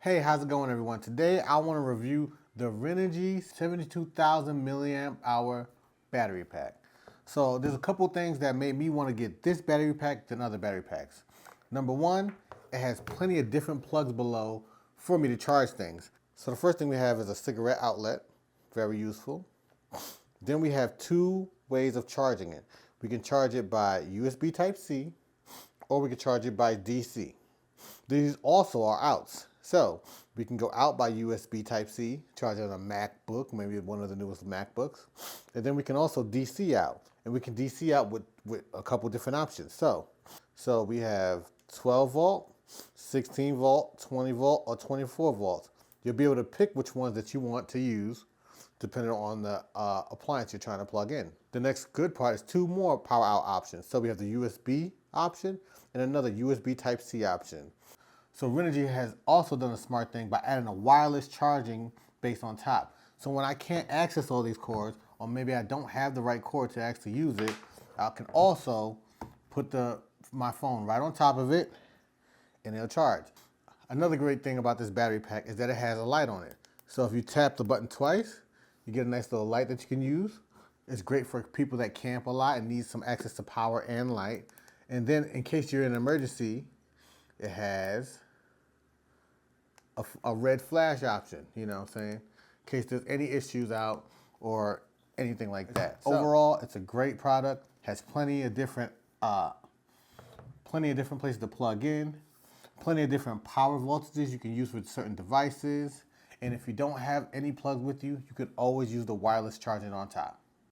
Hey, how's it going, everyone? Today I want to review the Renogy 72000 milliamp hour battery pack. So there's a couple things that made me want to get this battery pack than other battery packs. Number one, it has plenty of different plugs below for me to charge things. So the first thing we have is a cigarette outlet, very useful. Then we have two ways of charging it. We can charge it by USB Type-C or we can charge it by DC. These also are outs. So we can go out by USB Type-C, charge it on a MacBook, maybe one of the newest MacBooks. And then we can also DC out. And we can DC out with a couple different options. So we have 12 volt, 16 volt, 20 volt, or 24 volt. You'll be able to pick which ones that you want to use depending on the appliance you're trying to plug in. The next good part is two more power out options. So we have the USB option and another USB Type-C option. So Renogy has also done a smart thing by adding a wireless charging base on top. So when I can't access all these cords, or maybe I don't have the right cord to actually use it, I can also put my phone right on top of it and it'll charge. Another great thing about this battery pack is that it has a light on it. So if you tap the button twice, you get a nice little light that you can use. It's great for people that camp a lot and need some access to power and light. And then in case you're in an emergency, it has a red flash option, you know what I'm saying? In case there's any issues out or anything like that. So, overall, it's a great product, has plenty of different places to plug in, plenty of different power voltages you can use with certain devices. And if you don't have any plugs with you, you could always use the wireless charging on top.